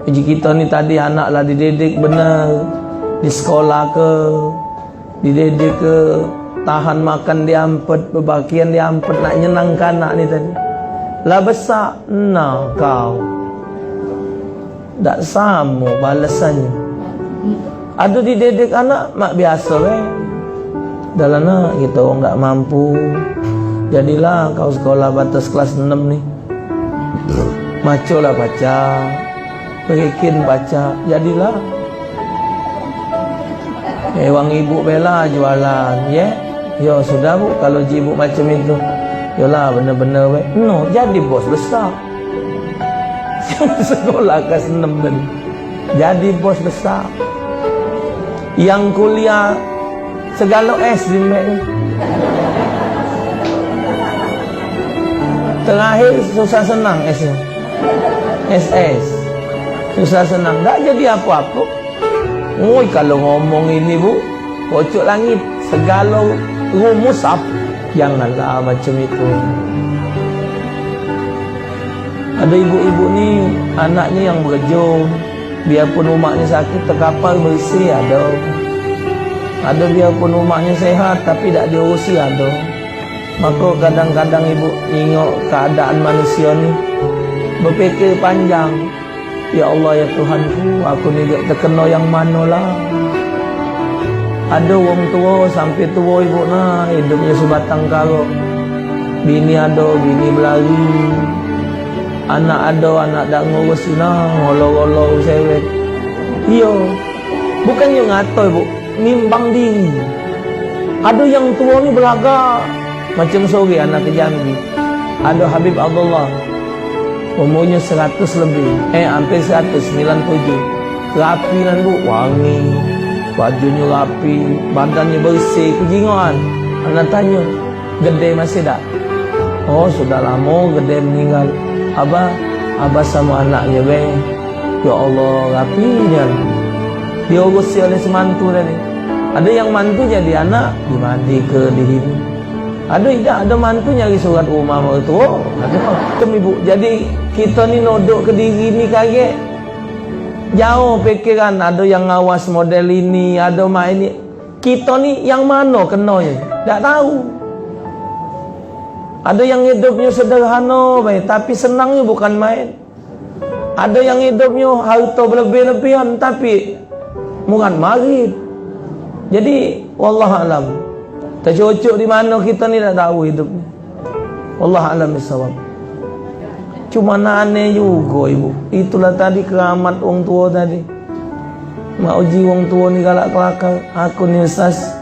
Uji kita ni tadi anak lah dididik benar, di sekolah ke, dididik ke, tahan makan diampet, berbakian diampet, nak nyenangkan anak ni tadi. Lah besar, nah kau tak sama balasannya. Ada dididik anak mak biasa dalam nak kita orang tak mampu. Jadilah kau sekolah batas kelas 6 ni, macolah baca, berikin baca, jadilah wang ibu bela jualan, yo sudah bu, kalau ibu macam itu, yolah benar-benar no, jadi bos besar. Sekolah kelas 6 tadi, jadi bos besar. Yang kuliah segala S di mana? Terakhir susah senang S-nya, SS susah senang, tak jadi apa-apa. Oi, kalau ngomong ini bu, pojok langit segala rumus apa? Janganlah macam itu. Ada ibu-ibu ni anaknya yang berjum, biarpun umaknya sakit terkapal bersih ada. Ada biarpun umaknya sehat tapi tak diurusi ada. Maka kadang-kadang ibu tengok keadaan manusia ni, berfikir panjang. Ya Allah ya Tuhanku, aku ni terkena yang manalah. Ada orang tua sampai tua ibu nah hidupnya sebatang kara. Bini ada, bini berlari. Anak ada, anak tak ngurus nah, ngolor-ngolor sewet. Iya, bukannya ngatai bu, nimbang diri. Ada yang tua ni beragak. Macam sore anak ke Jambi, ada Habib Abdullah, umurnya 100 lebih, hampir 197, rapi kan bu, wangi, bajunya rapi, badannya bersih, kejingoan. Anak tanya, gede masih tak? Oh sudah lama gede meninggal. Abah sama anaknya ya Allah rapi dia. Diurusi oleh semantu tadi. Ada yang mantu jadi anak, dimandi ke dihidup. Ada mantu nyari surat rumah mertua. Ada ibu. Jadi kita ni nodok ke diri ni kaget. Jauh pikiran, ada yang ngawas model ini, ada main ini. Kita ni yang mana kenanya? Tak tahu. Ada yang hidupnya sederhana baik, tapi senangnya bukan main. Ada yang hidupnya harta berlebih-lebihan tapi murah marid. Jadi wallahualam. Tercocok di mana kita ni tak tahu hidupnya. Wallah alam bisawab. Cuma aneh juga ibu. Itulah tadi keramat orang tua tadi. Mak uji orang tua ni galak kelakar. Aku ni ustaz,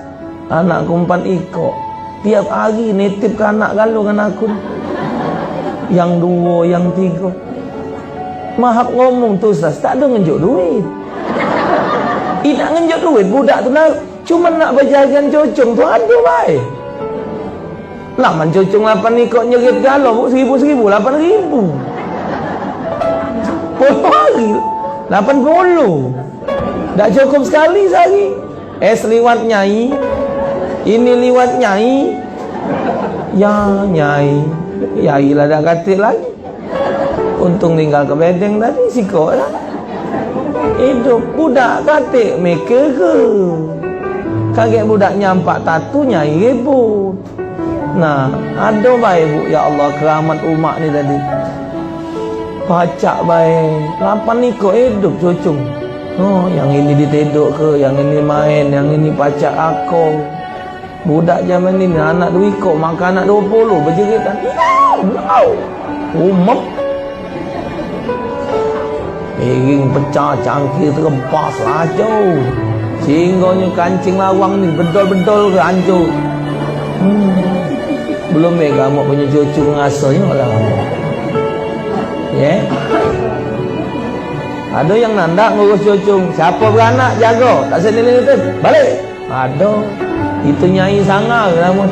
anakku 4 ekor. Tiap hari nitip ke anak galau kan aku. Yang 2, yang 3. Mahap ngomong tu ustaz, tak ada ngenjuk duit. Tidak ngenjuk duit budak tu nak. Cuma nak berjalan cocong tu ada baik. Laman cocong 8 ni kok nyerit galau 1,000, 8,000. Hari 80. Tak cukup sekali sehari. Liwat nyai. Ini liwat nyai. Ya nyai. Yai lah dah katil lagi. Untung tinggal ke bedeng tadi sikok lah. Hidup budak katil mereka ke. Kaget budaknya 4 tatu nyai ribut. Nah, ada baik bu, ya Allah keramat umat ni tadi. Pacak baik, 8 ekor hidup cocong. Oh, yang ini diteduk ke, yang ini main, yang ini pacak aku. Budak zaman ini anak 2 ekor, makan anak 20, berjeritan. Umap. Piring pecah, cangkir terempas lacau. Singgahnya kancing lawang ni bedol-bedol ke hancur. Belum kamu punya cucu ngasuhnya lah. Ada yang nandak ngurus cucu. Siapa beranak jaga, tak senilai itu balik. Ada. Itu nyai sangar kamu.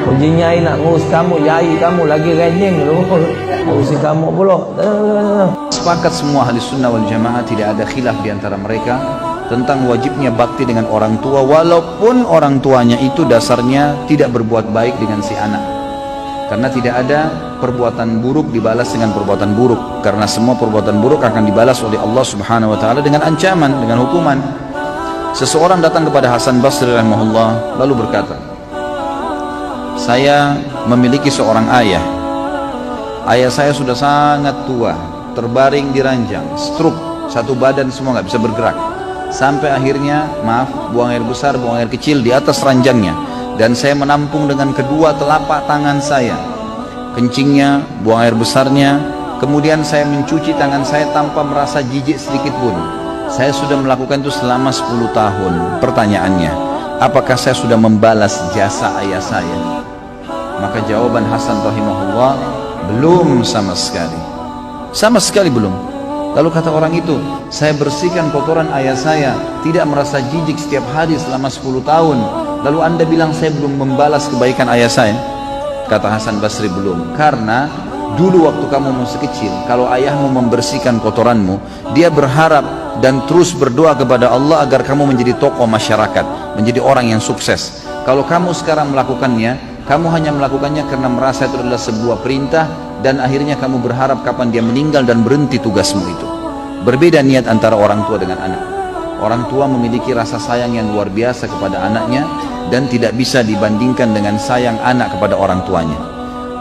Puji nyai nak ngurus kamu, yai kamu lagi renjeng ngurusi kamu pula. Sepakat semua ahli sunnah wal jamaah, tidak ada khilaf di antara mereka tentang wajibnya bakti dengan orang tua, walaupun orang tuanya itu dasarnya tidak berbuat baik dengan si anak. Karena tidak ada perbuatan buruk dibalas dengan perbuatan buruk, karena semua perbuatan buruk akan dibalas oleh Allah Subhanahu wa taala dengan ancaman, dengan hukuman. Seseorang datang kepada Hasan Basri rahimahullah lalu berkata, "Saya memiliki seorang ayah. Ayah saya sudah sangat tua, terbaring di ranjang, stroke, satu badan semua nggak bisa bergerak. Sampai akhirnya, buang air besar, buang air kecil di atas ranjangnya. Dan saya menampung dengan kedua telapak tangan saya kencingnya, buang air besarnya. Kemudian saya mencuci tangan saya tanpa merasa jijik sedikit pun. Saya sudah melakukan itu selama 10 tahun. Pertanyaannya, apakah saya sudah membalas jasa ayah saya?" Maka jawaban Hasan rahimahullah, belum sama sekali. Sama sekali belum. Lalu kata orang itu, "Saya bersihkan kotoran ayah saya, tidak merasa jijik setiap hari selama 10 tahun. Lalu Anda bilang saya belum membalas kebaikan ayah saya?" Kata Hasan Basri, belum. Karena dulu waktu kamu masih kecil, kalau ayahmu membersihkan kotoranmu, dia berharap dan terus berdoa kepada Allah agar kamu menjadi tokoh masyarakat, menjadi orang yang sukses. Kalau kamu sekarang melakukannya, kamu hanya melakukannya karena merasa itu adalah sebuah perintah, dan akhirnya kamu berharap kapan dia meninggal dan berhenti tugasmu itu. Berbeda niat antara orang tua dengan anak. Orang tua memiliki rasa sayang yang luar biasa kepada anaknya dan tidak bisa dibandingkan dengan sayang anak kepada orang tuanya.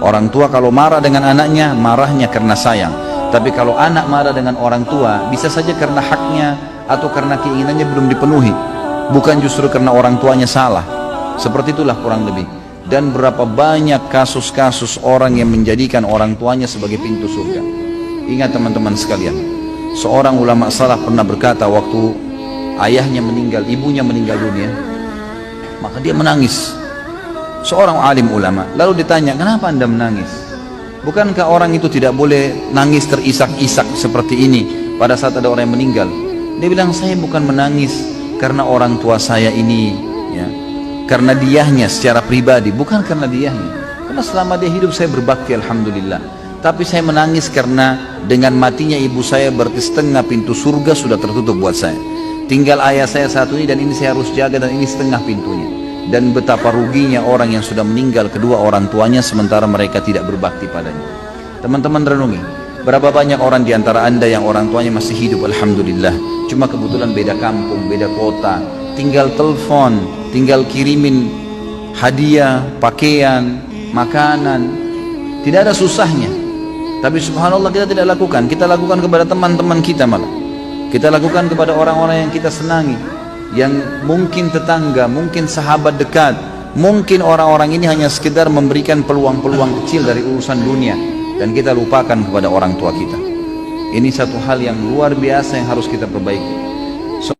Orang tua kalau marah dengan anaknya, marahnya karena sayang. Tapi kalau anak marah dengan orang tua, bisa saja karena haknya atau karena keinginannya belum dipenuhi, bukan justru karena orang tuanya salah. Seperti itulah kurang lebih. Dan berapa banyak kasus-kasus orang yang menjadikan orang tuanya sebagai pintu surga. Ingat teman-teman sekalian, seorang ulama salaf pernah berkata waktu ayahnya meninggal, ibunya meninggal dunia, maka dia menangis. Seorang alim ulama lalu ditanya, "Kenapa Anda menangis? Bukankah orang itu tidak boleh nangis terisak-isak seperti ini pada saat ada orang yang meninggal?" Dia bilang, "Saya bukan menangis karena orang tua saya ini, ya, karena diahnya secara pribadi, bukan karena diahnya. Karena selama dia hidup saya berbakti, alhamdulillah. Tapi saya menangis karena dengan matinya ibu saya berarti setengah pintu surga sudah tertutup buat saya. Tinggal ayah saya satu ini dan ini saya harus jaga, dan ini setengah pintunya. Dan betapa ruginya orang yang sudah meninggal kedua orang tuanya sementara mereka tidak berbakti padanya." Teman-teman renungi, berapa banyak orang di antara Anda yang orang tuanya masih hidup, alhamdulillah, cuma kebetulan beda kampung, beda kota, tinggal telepon, tinggal kirimin hadiah, pakaian, makanan, tidak ada susahnya. Tapi subhanallah kita tidak lakukan. Kita lakukan kepada teman-teman kita, malah kita lakukan kepada orang-orang yang kita senangi, yang mungkin tetangga, mungkin sahabat dekat, mungkin orang-orang ini hanya sekedar memberikan peluang-peluang kecil dari urusan dunia, dan kita lupakan kepada orang tua kita. Ini satu hal yang luar biasa yang harus kita perbaiki.